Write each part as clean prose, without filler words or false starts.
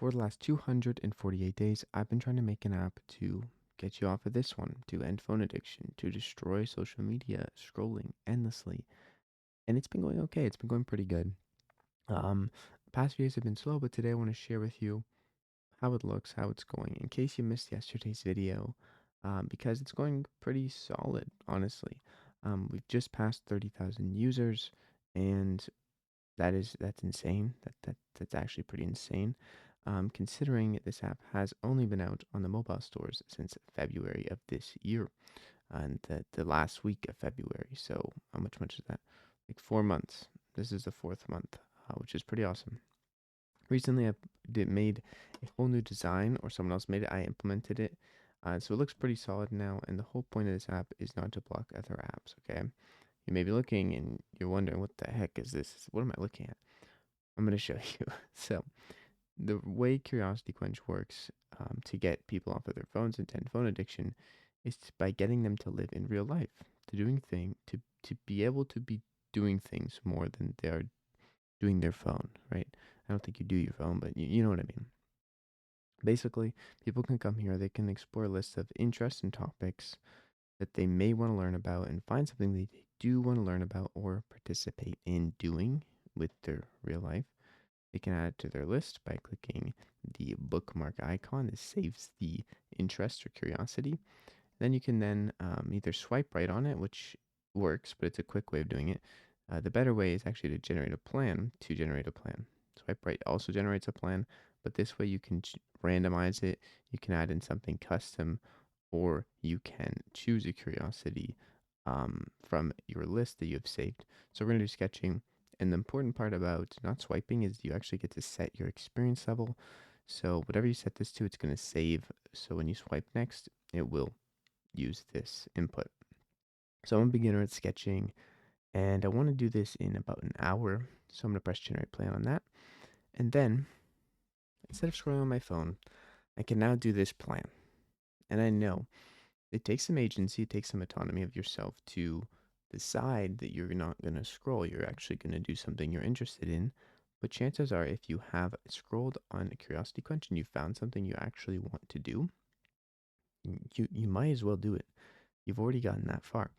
For the last 248 days, I've been trying to make an app to get you off of this one, to end phone addiction, to destroy social media, scrolling endlessly. And it's been going okay. It's been going pretty good. Um, Past few days have been slow, but today I want to share with you how it looks, how it's going, in case you missed yesterday's video, because it's going pretty solid, honestly. We've just passed 30,000 users, and that's insane. That's actually pretty insane. Considering this app has only been out on the mobile stores since February of this year, and the last week of February. So how much is that? Like 4 months. This is the fourth month, which is pretty awesome. Recently, made a whole new design, or someone else made it. I implemented it, so it looks pretty solid now. And the whole point of this app is not to block other apps. Okay, you may be looking and you're wondering, what the heck is this? What am I looking at? I'm going to show you. So, the way Curiosity Quench works to get people off of their phones and to end phone addiction is by getting them to live in real life, to be able to be doing things more than they are doing their phone, right? I don't think you do your phone, but you know what I mean. Basically, people can come here, they can explore a list of interests and topics that they may want to learn about and find something that they do want to learn about or participate in doing with their real life. They can add it to their list by clicking the bookmark icon. This saves the interest or curiosity. Then you can either swipe right on it, which works, but it's a quick way of doing it. The better way is actually to generate a plan. Swipe right also generates a plan, but this way you can randomize it. You can add in something custom, or you can choose a curiosity from your list that you have saved. So we're going to do sketching. And the important part about not swiping is you actually get to set your experience level. So whatever you set this to, it's going to save. So when you swipe next, it will use this input. So I'm a beginner at sketching, and I want to do this in about an hour. So I'm going to press generate plan on that. And then, instead of scrolling on my phone, I can now do this plan. And I know it takes some agency, it takes some autonomy of yourself to decide that you're not going to scroll. You're actually going to do something you're interested in. But chances are, if you have scrolled on a Curiosity Quench and you found something you actually want to do, you might as well do it. You've already gotten that far.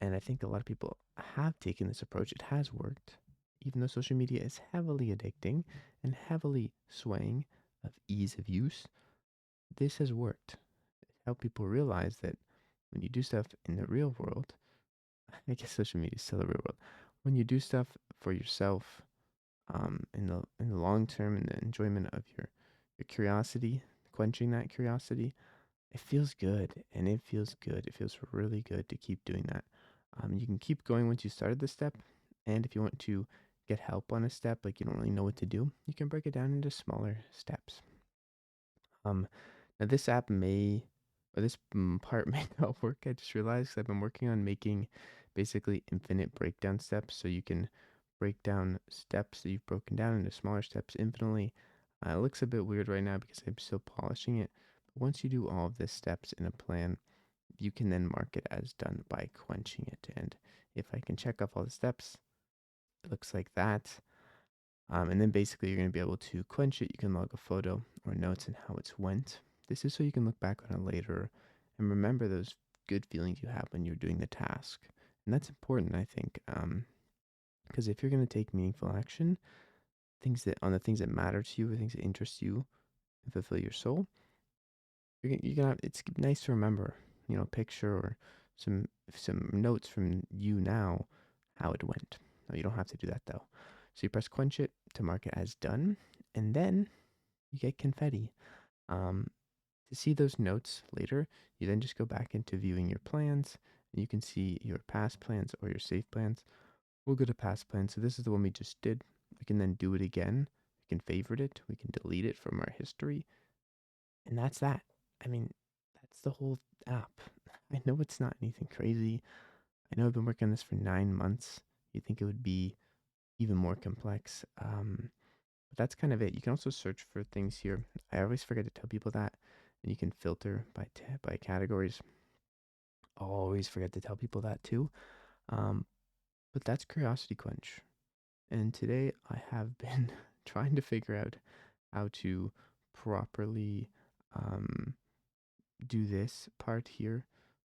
And I think a lot of people have taken this approach. It has worked, even though social media is heavily addicting and heavily swaying of ease of use. This has worked. It helped people realize that when you do stuff in the real world, I guess social media is still the real world. When you do stuff for yourself, in the long term, in the enjoyment of your curiosity, quenching that curiosity, it feels good, and it feels good. It feels really good to keep doing that. You can keep going once you started the step, and if you want to get help on a step, like you don't really know what to do, you can break it down into smaller steps. Um, Now this app may, or this part may not work. I just realized 'cause I've been working on making basically infinite breakdown steps, so you can break down steps that you've broken down into smaller steps infinitely. It looks a bit weird right now because I'm still polishing it. But once you do all of the steps in a plan, you can then mark it as done by quenching it. And if I can check off all the steps, it looks like that. And then basically you're going to be able to quench it. You can log a photo or notes and how it's went. This is so you can look back on it later and remember those good feelings you have when you're doing the task. And that's important, I think, because if you're going to take meaningful action, the things that matter to you, or things that interest you and fulfill your soul, it's nice to remember, a picture or some notes from you now, how it went. No, you don't have to do that though. So you press quench it to mark it as done, and then you get confetti. Um, to see those notes later, you then just go back into viewing your plans, and you can see your past plans or your saved plans. We'll go to past plans. So this is the one we just did. We can then do it again. We can favorite it. We can delete it from our history. And that's that. I mean, that's the whole app. I know it's not anything crazy. I know I've been working on this for 9 months. You'd think it would be even more complex. But that's kind of it. You can also search for things here. I always forget to tell people that. And you can filter by categories. Always forget to tell people that too. Um, but that's Curiosity Quench. And today I have been trying to figure out how to properly um, do this part here,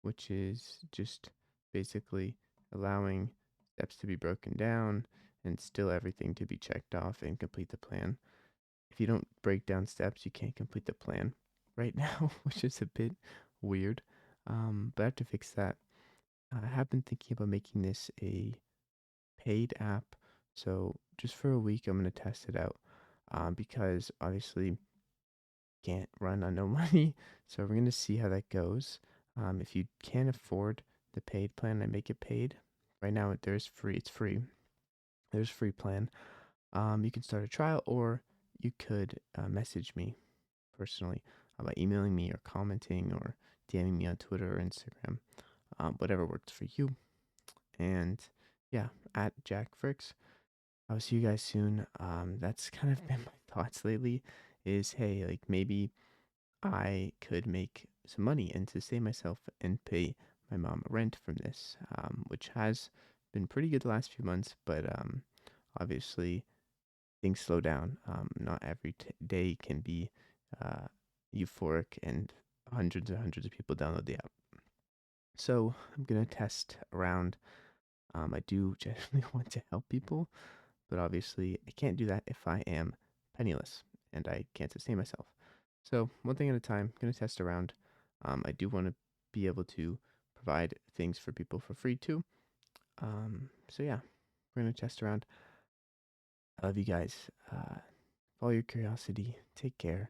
which is just basically allowing steps to be broken down and still everything to be checked off and complete the plan. If you don't break down steps, you can't complete the plan right now, which is a bit weird. But I have to fix that. I have been thinking about making this a paid app. So just for a week, I'm going to test it out because obviously can't run on no money. So we're going to see how that goes. If you can't afford the paid plan, I make it paid. Right now, there's free. It's free. There's free plan. You can start a trial, or you could message me personally by emailing me or commenting or DMing me on Twitter or Instagram, whatever works for you. And yeah, at Jack Fricks. I'll see you guys soon. That's kind of been my thoughts lately. Is hey, like maybe I could make some money and sustain myself and pay my mom rent from this, which has been pretty good the last few months, but obviously things slow down. Not every day can be uh, euphoric and hundreds and hundreds of people download the app. So I'm gonna test around. I do genuinely want to help people, but obviously I can't do that if I am penniless and I can't sustain myself. So one thing at a time, I'm gonna test around. I do want to be able to provide things for people for free too. So yeah, we're gonna test around. I love you guys. Follow your curiosity. Take care,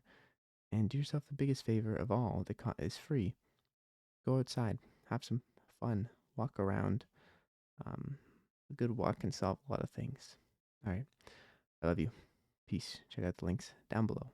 and do yourself the biggest favor of all. The is free. Go outside, have some fun, walk around. A good walk can solve a lot of things. All right, I love you. Peace. Check out the links down below.